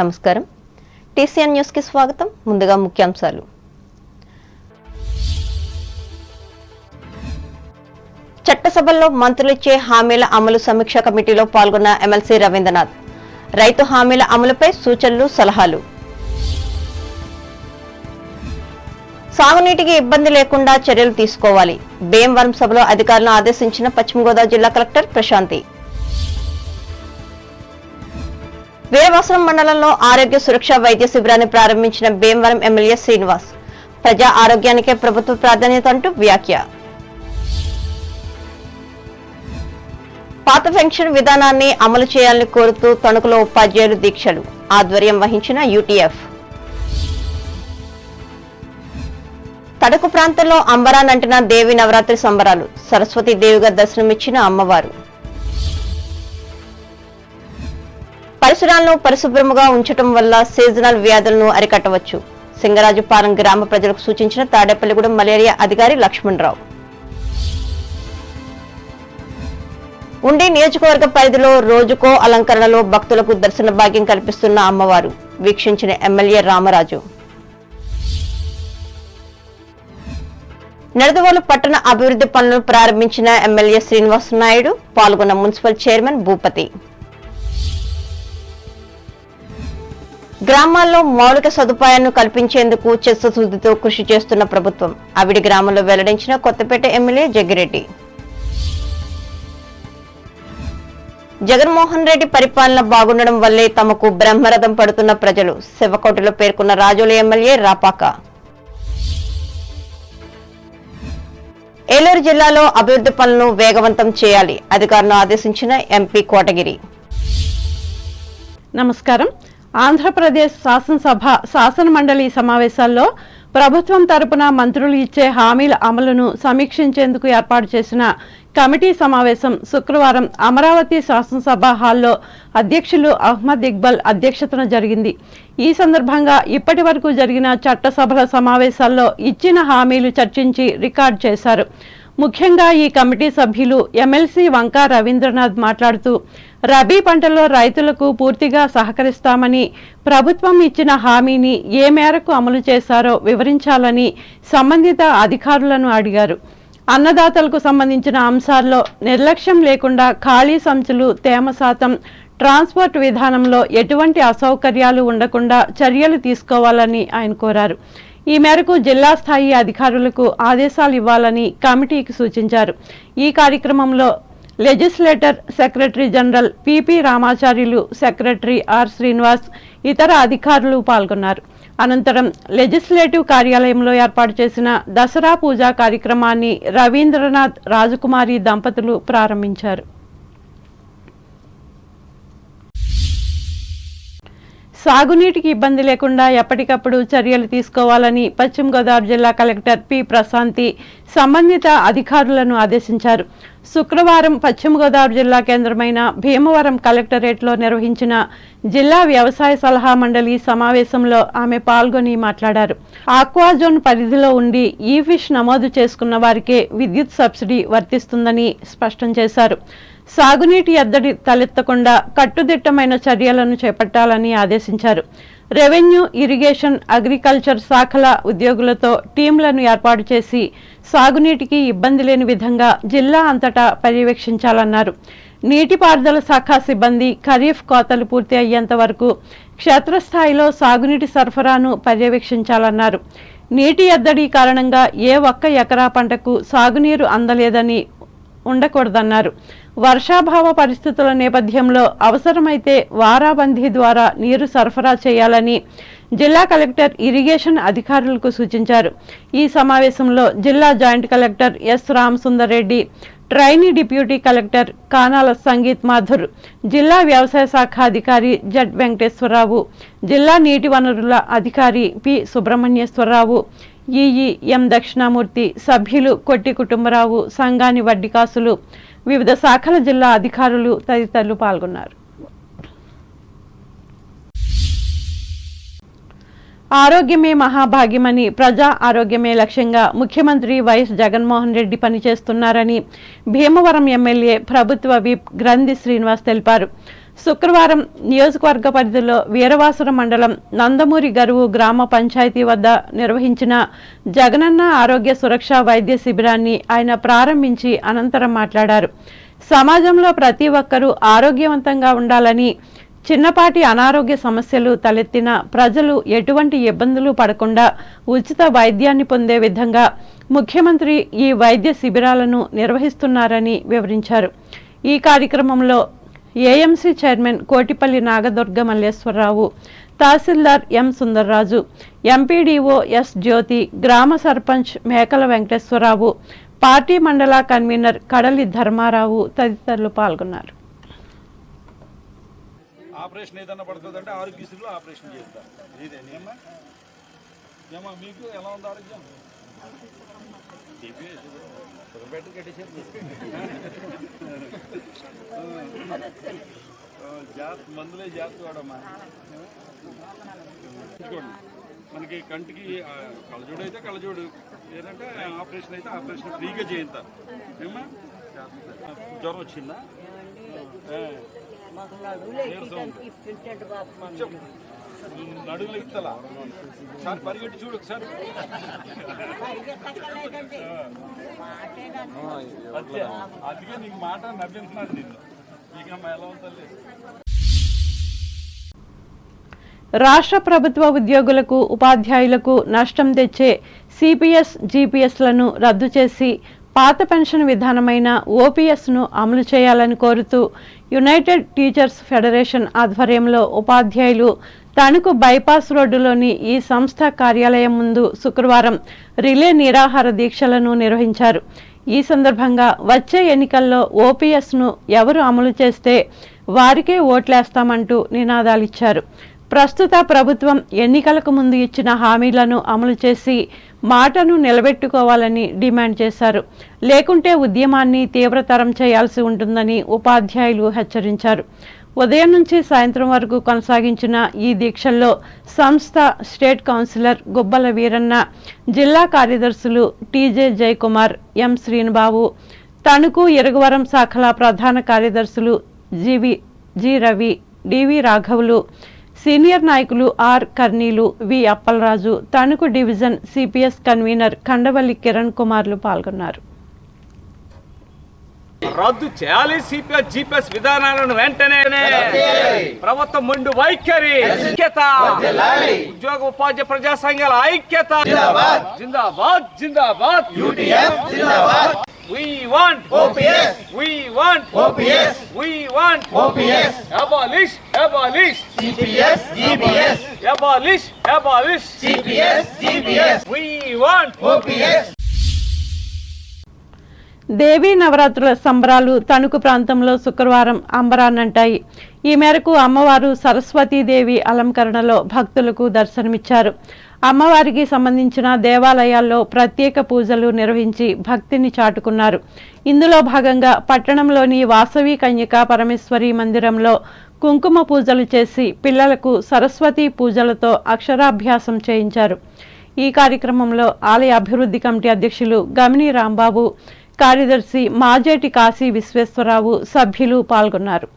నమస్కారం. TCN news కి స్వాగతం. ముందుగా ముఖ్యాంశాలు. చట్టసభల్లో మంత్రులిచ్చే హామీల అమలు సమీక్ష కమిటీలో పాల్గొన్న ఎమ్మెల్సీ రవీంద్రనాథ్. రైతు హామీల అమలుపై సూచనలు, సలహాలు. సాగునీటికి ఇబ్బంది లేకుండా చర్యలు తీసుకోవాలి. భీమవరం సభలో అధికారులను ఆదేశించిన పశ్చిమ గోదావరి జిల్లా కలెక్టర్ ప్రశాంతి. వీరవాసరం మండలంలో ఆరోగ్య సురక్ష వైద్య శిబిరాన్ని ప్రారంభించిన భీమవరం ఎమ్మెల్యే శ్రీనివాస్. ప్రజా ఆరోగ్యానికే ప్రభుత్వ ప్రాధాన్యత అంటూ వ్యాఖ్య. పాత పెన్షన్ విధానాన్ని అమలు చేయాలని కోరుతూ తణుకులో ఉపాధ్యాయులు దీక్షలు. ఆధ్వర్యం వహించిన యూటీఎఫ్. తణుకు ప్రాంతంలో అంబరానంటిన దేవి నవరాత్రి సంబరాలు. సరస్వతి దేవిగా దర్శనమిచ్చిన అమ్మవారు. పరిసరాలను పరిశుభ్రముగా ఉంచడం వల్ల సీజనల్ వ్యాధులను అరికట్టవచ్చు. సింగరాజుపాలెం గ్రామ ప్రజలకు సూచించిన తాడేపల్లిగూడెం మలేరియా అధికారి లక్ష్మణరావు. ఉండి నియోజకవర్గ పరిధిలో రోజుకో అలంకరణలో భక్తులకు దర్శన భాగ్యం కల్పిస్తున్న అమ్మవారు. వీక్షించిన ఎమ్మెల్యే రామరాజు. నిడదవోలు పట్టణ అభివృద్ధి పనులను ప్రారంభించిన ఎమ్మెల్యే శ్రీనివాస్ నాయుడు. పాల్గొన్న మున్సిపల్ చైర్మన్ భూపతి. గ్రామాల్లో మౌలిక సదుపాయాలను కల్పించేందుకు చిత్తశుద్ధితో కృషి చేస్తున్న ప్రభుత్వం. అవిడి గ్రామంలో వెల్లడించిన కొత్తపేట ఎమ్మెల్యే జగ్గిరెడ్డి. జగన్మోహన్ రెడ్డి పరిపాలన బాగుండడం వల్లే తమకు బ్రహ్మరథం పడుతున్న ప్రజలు. శివకోటలో పేర్కొన్న రాజోలు ఎమ్మెల్యే రాపాక. ఏలూరు జిల్లాలో అభివృద్ధి పనులను వేగవంతం చేయాలి. అధికారులను ఆదేశించిన ఎంపీ కోటగిరి. నమస్కారం. ఆంధ్రప్రదేశ్ శాసన మండలి సమావేశాల్లో ప్రభుత్వం తరపున మంత్రులు ఇచ్చే హామీల అమలును సమీక్షించేందుకు ఏర్పాటు చేసిన కమిటీ సమావేశం శుక్రవారం అమరావతి శాసనసభ హాల్లో అధ్యక్షులు అహ్మద్ ఇక్బాల్ అధ్యక్షతన జరిగింది. ఈ సందర్భంగా ఇప్పటి వరకు జరిగిన చట్టసభల సమావేశాల్లో ఇచ్చిన హామీలు చర్చించి రికార్డు చేశారు. ముఖ్యంగా ఈ కమిటీ సభ్యులు ఎమ్మెల్సీ వంకా రవీంద్రనాథ్ మాట్లాడుతూ రబీ పంటలో రైతులకు పూర్తిగా సహకరిస్తామని, ప్రభుత్వం ఇచ్చిన హామీని ఏ మేరకు అమలు చేశారో వివరించాలని సంబంధిత అధికారులను అడిగారు. అన్నదాతలకు సంబంధించిన అంశాల్లో నిర్లక్ష్యం లేకుండా ఖాళీ సంచులు, తేమ శాతం, ట్రాన్స్పోర్ట్ విధానంలో ఎటువంటి అసౌకర్యాలు ఉండకుండా చర్యలు తీసుకోవాలని ఆయన కోరారు. ఈ మేరకు జిల్లా స్థాయి అధికారులకు ఆదేశాలు ఇవ్వాలని కమిటీకి సూచించారు. ఈ కార్యక్రమంలో legislator secretary general PP Ramacharyulu, secretary R Srinivas, ఇతర అధికారులు పాల్గొన్నారు. అనంతరం లెజిస్లేటివ్ కార్యాలయంలో ఏర్పాటు చేసిన దసరా పూజా కార్యక్రమాన్ని రవీంద్రనాథ్, రాజకుమారి దంపతులు ప్రారంభించారు. సాగునీటికి ఇబ్బంది లేకుండా ఎప్పటికప్పుడు చర్యలు తీసుకోవాలని పశ్చిమ గోదావరి జిల్లా కలెక్టర్ పి ప్రశాంతి సంబంధిత అధికారులను ఆదేశించారు. శుక్రవారం పశ్చిమ గోదావరి జిల్లా కేంద్రమైన భీమవరం కలెక్టరేట్లో నిర్వహించిన జిల్లా వ్యవసాయ సలహా మండలి సమావేశంలో ఆమె పాల్గొని మాట్లాడారు. ఆక్వాజోన్ పరిధిలో ఉండి ఈ ఫిష్ నమోదు చేసుకున్న వారికే విద్యుత్ సబ్సిడీ వర్తిస్తుందని స్పష్టం చేశారు. సాగునీటి ఎద్దడి తలెత్తకుండా కట్టుదిట్టమైన చర్యలను చేపట్టాలని ఆదేశించారు. రెవెన్యూ, ఇరిగేషన్, అగ్రికల్చర్ శాఖల ఉద్యోగులతో టీంలను ఏర్పాటు చేసి సాగునీటికి ఇబ్బంది లేని విధంగా జిల్లా అంతటా పర్యవేక్షించాలన్నారు. నీటిపారుదల శాఖ సిబ్బంది ఖరీఫ్ కోతలు పూర్తి అయ్యేంత వరకు క్షేత్రస్థాయిలో సాగునీటి సరఫరాను పర్యవేక్షించాలన్నారు. నీటి ఎద్దడి కారణంగా ఏ ఒక్క ఎకరా పంటకు సాగునీరు అందలేదని ఉండకూడదన్నారు. వర్షాభావ పరిస్థితుల నేపథ్యంలో అవసరమైతే వారాబందీ ద్వారా నీరు సరఫరా చేయాలని జిల్లా కలెక్టర్ ఇరిగేషన్ అధికారులకు సూచించారు. ఈ సమావేశంలో జిల్లా joint collector S Ramasundar Reddy, trainee deputy collector Kanala sangeet Madhur, జిల్లా వ్యవసాయ శాఖ అధికారి జడ్ వెంకటేశ్వరరావు, జిల్లా నీటి వనరుల అధికారి పి సుబ్రహ్మణ్యేశ్వరరావు, ఈఈ ఎం దక్షిణామూర్తి, సభ్యులు కొట్టి కుటుంబరావు, సంగాని వడ్డికాసులు, వివిధ శాఖల జిల్లా అధికారులు తదితరులు పాల్గొన్నారు. ఆరోగ్యమే మహాభాగ్యమని, ప్రజా ఆరోగ్యమే లక్ష్యంగా ముఖ్యమంత్రి వైఎస్ జగన్మోహన్ రెడ్డి పనిచేస్తున్నారని భీమవరం ఎమ్మెల్యే ప్రభుత్వ విప్ గ్రంథి శ్రీనివాస్ తెలిపారు. శుక్రవారం నియోజకవర్గ పరిధిలో వీరవాసుర మండలం నందమూరి గరువు గ్రామ పంచాయతీ వద్ద నిర్వహించిన జగనన్న ఆరోగ్య సురక్ష వైద్య శిబిరాన్ని ఆయన ప్రారంభించి అనంతరం మాట్లాడారు. సమాజంలో ప్రతి ఒక్కరూ ఆరోగ్యవంతంగా ఉండాలని, చిన్నపాటి అనారోగ్య సమస్యలు తలెత్తిన ప్రజలు ఎటువంటి ఇబ్బందులు పడకుండా ఉచిత వైద్యాన్ని పొందే విధంగా ముఖ్యమంత్రి ఈ వైద్య శిబిరాలను నిర్వహిస్తున్నారని వివరించారు. ఈ కార్యక్రమంలో ఏఎంసీ చైర్మన్ కోటిపల్లి నాగదుర్గ మల్లేశ్వరరావు, తహసీల్దార్ ఎం సుందర్రాజు, ఎంపీడీఓ ఎస్ జ్యోతి, గ్రామ సర్పంచ్ మేకల వెంకటేశ్వరరావు, పార్టీ మండల కన్వీనర్ కడలి ధర్మారావు తదితరులు పాల్గొన్నారు. ఆపరేషన్ ఏదైనా పడుతుందంటే ఆరోగ్యశ్రీలో ఆపరేషన్ చేస్తారు. ఇదేనేమ్మా ఏమా మీకు ఎలా ఉంది ఆరోగ్యం? మందులే చేస్తాడమ్మా. మనకి కంటికి కళ్ళజోడు అయితే కళ్ళజోడు, ఏంటంటే ఆపరేషన్ అయితే ఆపరేషన్ ఫ్రీగా చేయిస్తారు. ఏమా జ్వరం వచ్చిందా? నడువులు ఇస్తలా సార్ పరిగెట్టి చూడు ఒకసారి. అందుకే నీకు మాట నవ్విస్తున్నాను నిన్ను. ఇక ఎలా ఉంటుంది? రాష్ట్ర ప్రభుత్వ ఉద్యోగులకు, ఉపాధ్యాయులకు నష్టం తెచ్చే సిపిఎస్, జిపిఎస్లను రద్దు చేసి పాత పెన్షన్ విధానమైన ఓపీఎస్ను అమలు చేయాలని కోరుతూ యునైటెడ్ టీచర్స్ ఫెడరేషన్ ఆధ్వర్యంలో ఉపాధ్యాయులు తణుకు బైపాస్ రోడ్డులోని ఈ సంస్థ కార్యాలయం ముందు శుక్రవారం రిలే నిరాహార దీక్షలను నిర్వహించారు. ఈ సందర్భంగా వచ్చే ఎన్నికల్లో ఓపీఎస్ను ఎవరు అమలు చేస్తే వారికే ఓట్లేస్తామంటూ నినాదాలిచ్చారు. ప్రస్తుత ప్రభుత్వం ఎన్నికలకు ముందు ఇచ్చిన హామీలను అమలు చేసి మాటను నిలబెట్టుకోవాలని డిమాండ్ చేశారు. లేకుంటే ఉద్యమాన్ని తీవ్రతరం చేయాల్సి ఉంటుందని ఉపాధ్యాయులు హెచ్చరించారు. ఉదయం నుంచి సాయంత్రం వరకు కొనసాగించిన ఈ దీక్షల్లో సంస్థ స్టేట్ కౌన్సిలర్ గుబ్బల వీరన్న, జిల్లా కార్యదర్శులు టీజే జయకుమార్, ఎం శ్రీనుబాబు, తణుకు ఇరగవరం శాఖల ప్రధాన కార్యదర్శులు జి రవి, డివి రాఘవులు, సీనియర్ నాయకులు R Karneelu, V Appalaraju, Tanuku division CPS convener Kandavalli Kiran కుమార్లు పాల్గొన్నారు. రద్దు చేయాలి సిపిఎస్ జిపిఎస్ విధానాలను వెంటనే. ప్రభుత్వం ముందు వైఖరి ఐక్యత, ఉద్యోగ ఉపాధ్యాయ ప్రజా సంఘాల ఐక్యత. జిందాబాద్ జిందాబాద్ జిందాబాద్. We want OPS. We want OPS. We want OPS. Abolish, abolish CPS, GPS. Abolish, abolish CPS, GPS. We want OPS. దేవీ నవరాత్రుల సంబరాలు తణుకు ప్రాంతంలో శుక్రవారం అంబరాన్నంటాయి. ఈ మేరకు అమ్మవారు సరస్వతీదేవి అలంకరణలో భక్తులకు దర్శనమిచ్చారు. అమ్మవారికి సంబంధించిన దేవాలయాల్లో ప్రత్యేక పూజలు నిర్వహించి భక్తిని చాటుకున్నారు. ఇందులో భాగంగా పట్టణంలోని వాసవి కన్యకా పరమేశ్వరి మందిరంలో కుంకుమ పూజలు చేసి పిల్లలకు సరస్వతి పూజలతో అక్షరాభ్యాసం చేయించారు. ఈ కార్యక్రమంలో ఆలయ అభివృద్ధి కమిటీ అధ్యక్షులు గమిని రాంబాబు, కార్యదర్శి మాజేటి కాశీ విశ్వేశ్వరరావు, సభ్యులు పాల్గొన్నారు.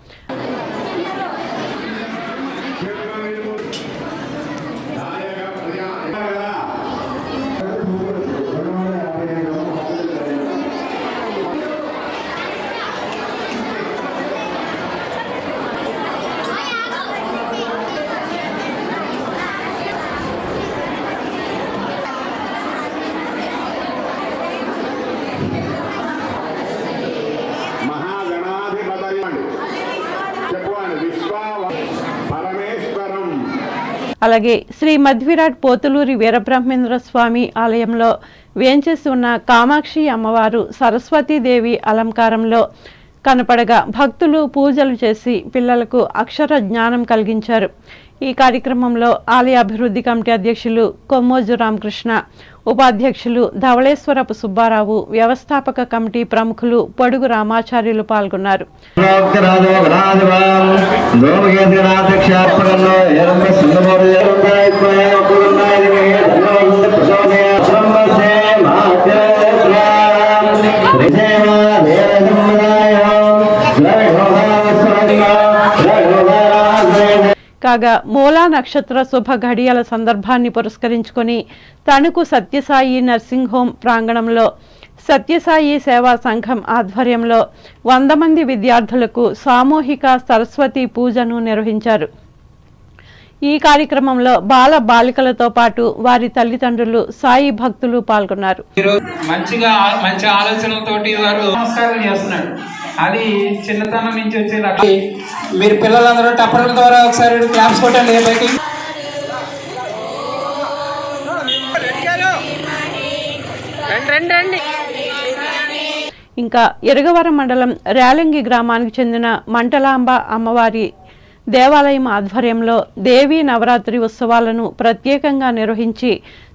అలాగే శ్రీ మధ్విరాట్ పోతులూరి వీరబ్రహ్మేంద్ర స్వామి ఆలయంలో వేంచేసి ఉన్న కామాక్షి అమ్మవారు సరస్వతీదేవి అలంకారంలో కనపడగా భక్తులు పూజలు చేసి పిల్లలకు అక్షర జ్ఞానం కలిగించారు. ఈ కార్యక్రమంలో ఆలయ అభివృద్ధి కమిటీ అధ్యక్షులు కొమ్మోజు రామకృష్ణ, ఉపాధ్యక్షులు ధవళేశ్వరపు సుబ్బారావు, వ్యవస్థాపక కమిటీ ప్రముఖులు పొడుగు రామాచార్యులు పాల్గొన్నారు. కాగా మూలా నక్షత్ర శుభ ఘడియల సందర్భాన్ని పురస్కరించుకొని తణుకు సత్యసాయి నర్సింగ్ హోం ప్రాంగణంలో సత్యసాయి సేవా సంఘం ఆధ్వర్యంలో 100 మంది విద్యార్థులకు సామూహిక సరస్వతి పూజను నిర్వహించారు. ఈ కార్యక్రమంలో బాల బాలికలతో పాటు వారి తల్లిదండ్రులు, సాయి భక్తులు పాల్గొన్నారు. మంచి ఆలోచనలతోటి వారు నమస్కారం చేస్తున్నాడు. అది చిన్నతనం నుంచి వచ్చే మీరు పిల్లలందరూ టప్పర్ల ద్వారా ఒకసారి క్లాప్స్ కొట్టండి. ఇంకా ఇరగవరం మండలం రేలంగి గ్రామానికి చెందిన మంటలాంబ అమ్మవారి దేవాలయం ఆధ్వర్యంలో దేవీ నవరాత్రి ఉత్సవాలను ప్రత్యేకంగా నిర్వహించి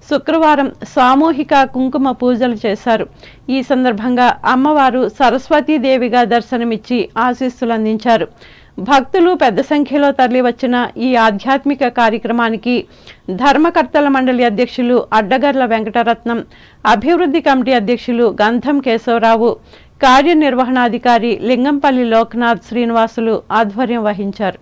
శుక్రవారం సామూహిక కుంకుమ పూజలు చేశారు. ఈ సందర్భంగా అమ్మవారు సరస్వతీదేవిగా దర్శనమిచ్చి ఆశీస్సులు అందించారు. భక్తులు పెద్ద సంఖ్యలో తరలివచ్చిన ఈ ఆధ్యాత్మిక కార్యక్రమానికి ధర్మకర్తల మండలి అధ్యక్షులు అడ్డగర్ల వెంకటరత్నం, అభివృద్ధి కమిటీ అధ్యక్షులు గంధం కేశవరావు, కార్యనిర్వహణాధికారి లింగంపల్లి లోక్నాథ్ శ్రీనివాసులు ఆధ్వర్యం వహించారు.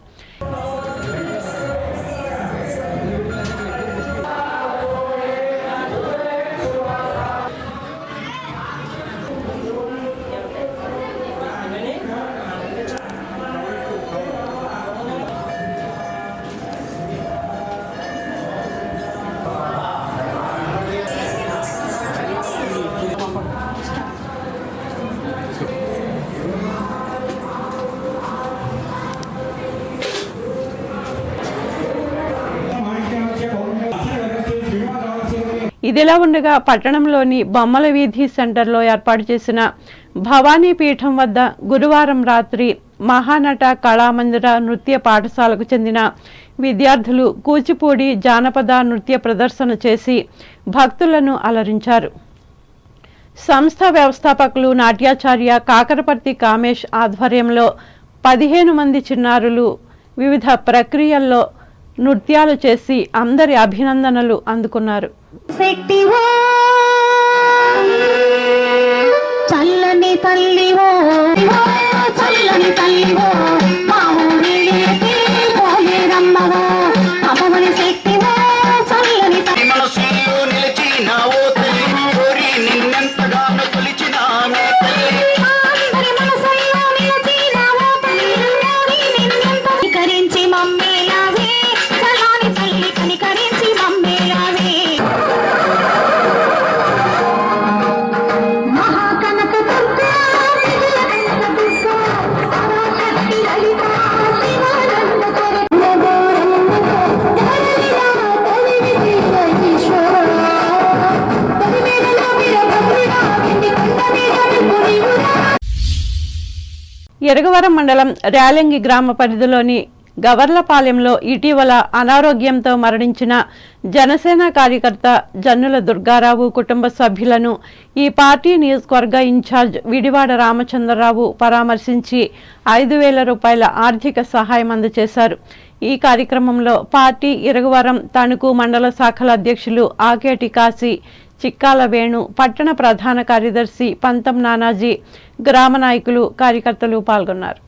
ఇదిలా ఉండగా పట్టణంలోని బొమ్మల వీధి సెంటర్లో ఏర్పాటు చేసిన భవానీ పీఠం వద్ద గురువారం రాత్రి మహానట కళామందిర నృత్య పాఠశాలకు చెందిన విద్యార్థులు కూచిపూడి జానపద నృత్య ప్రదర్శన చేసి భక్తులను అలరించారు. సంస్థ వ్యవస్థాపకులు నాట్యాచార్య కాకరపర్తి కామేష్ ఆధ్వర్యంలో 15 మంది చిన్నారులు వివిధ ప్రక్రియల్లో నృత్యాలు చేసి అందరి అభినందనలు అందుకున్నారు. చల్లని తల్లివో చల్లని తల్లివో మా ఊరిలోకి పోలేరమ్మవో అమ్మవని శక్తివో చల్లని తల్లి మనసులో నిలిచినావో తల్లి కోరి నిన్నెంతగానో కొలిచినామే తల్లి అందరి మనసులో నిలిచినావో తల్లి కోరి నిన్నెంత కరించి మమ్మేలావే చల్లని తల్లి కనికరించి మమ్మేలావే ఇరగవరం మండలం రేలంగి గ్రామ పరిధిలోని గవర్లపాలెంలో ఇటీవల అనారోగ్యంతో మరణించిన జనసేన కార్యకర్త జన్నుల దుర్గారావు కుటుంబ సభ్యులను ఈ పార్టీ నియోజకవర్గ ఇన్ఛార్జ్ విడివాడ రామచంద్రరావు పరామర్శించి 5,000 రూపాయల ఆర్థిక సహాయం అందజేశారు. ఈ కార్యక్రమంలో పార్టీ ఇరగవరం తణుకు మండల శాఖల అధ్యక్షులు ఆకేటి కాశీ, చిక్కాల వేణు, పట్టణ ప్రధాన కార్యదర్శి పంతం నానాజీ, గ్రామ నాయకులు, కార్యకర్తలు పాల్గొన్నారు.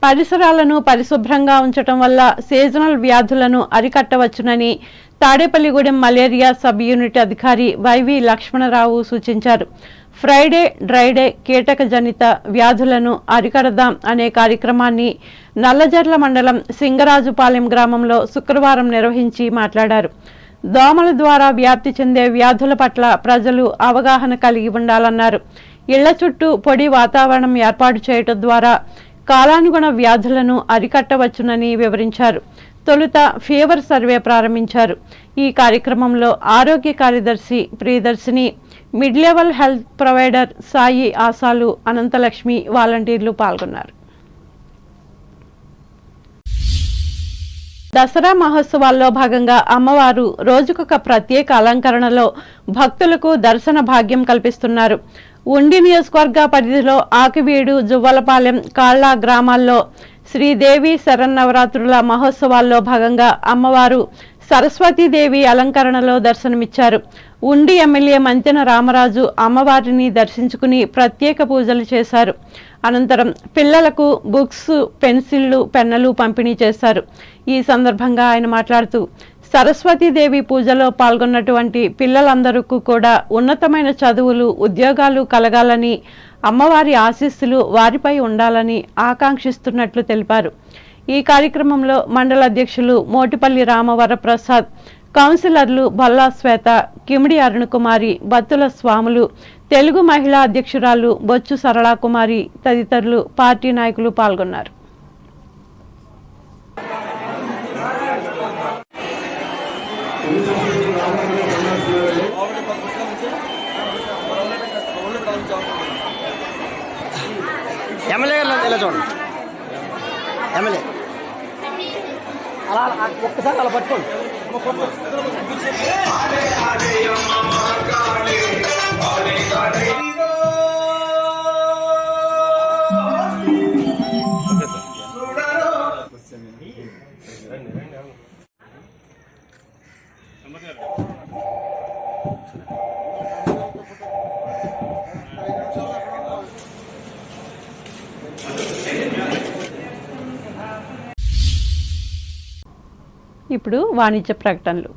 పరిసరాలను పరిశుభ్రంగా ఉంచడం వల్ల సీజనల్ వ్యాధులను అరికట్టవచ్చునని తాడేపల్లిగూడెం మలేరియా సబ్ యూనిట్ అధికారి వైవి లక్ష్మణరావు సూచించారు. ఫ్రైడే డ్రైడే కీటకజనిత వ్యాధులను అరికడదాం అనే కార్యక్రమాన్ని నల్లజర్ల మండలం సింగరాజుపాలెం గ్రామంలో శుక్రవారం నిర్వహించి మాట్లాడారు. దోమల ద్వారా వ్యాప్తి చెందే వ్యాధుల పట్ల ప్రజలు అవగాహన కలిగి ఉండాలన్నారు. ఇళ్ల చుట్టూ పొడి వాతావరణం ఏర్పాటు చేయడం ద్వారా కాలానుగుణ వ్యాధులను అరికట్టవచ్చునని వివరించారు. తొలుత ఫీవర్ సర్వే ప్రారంభించారు. ఈ కార్యక్రమంలో ఆరోగ్య కార్యదర్శి Priyadarshini, mid level health provider Sai ఆశాలు, అనంతలక్ష్మి వాలంటీర్లు పాల్గొన్నారు. దసరా మహోత్సవాల్లో భాగంగా అమ్మవారు రోజుకొక ప్రత్యేక అలంకరణలో భక్తులకు దర్శన భాగ్యం కల్పిస్తున్నారు. ఉండి నియోజకవర్గ పరిధిలో ఆకివీడు, జువ్వలపాలెం, కాళ్ళ గ్రామాల్లో శ్రీదేవి శరన్నవరాత్రుల మహోత్సవాల్లో భాగంగా అమ్మవారు సరస్వతీదేవి అలంకరణలో దర్శనమిచ్చారు. ఉండి ఎమ్మెల్యే మంతెన రామరాజు అమ్మవారిని దర్శించుకుని ప్రత్యేక పూజలు చేశారు. అనంతరం పిల్లలకు బుక్స్, పెన్సిళ్లు, పెన్నులు పంపిణీ చేశారు. ఈ సందర్భంగా ఆయన మాట్లాడుతూ సరస్వతీదేవి పూజలో పాల్గొన్నటువంటి పిల్లలందరికీ కూడా ఉన్నతమైన చదువులు, ఉద్యోగాలు కలగాలని, అమ్మవారి ఆశీస్సులు వారిపై ఉండాలని ఆకాంక్షిస్తున్నట్లు తెలిపారు. ఈ కార్యక్రమంలో మండల అధ్యక్షులు మోటిపల్లి రామవరప్రసాద్, కౌన్సిలర్లు బల్లా శ్వేత, కిమిడి అరుణకుమారి, బత్తుల స్వాములు, తెలుగు మహిళా అధ్యక్షురాలు బొచ్చు సరళాకుమారి తదితరులు పార్టీ నాయకులు పాల్గొన్నారు. ఎమ్మెల్యే గారు ఇలా చూడండి, ఎమ్మెల్యే అలా ఒక్కసారి అలా పట్టుకోండి. ఇప్పుడు వాణిజ్య ప్రకటనలు.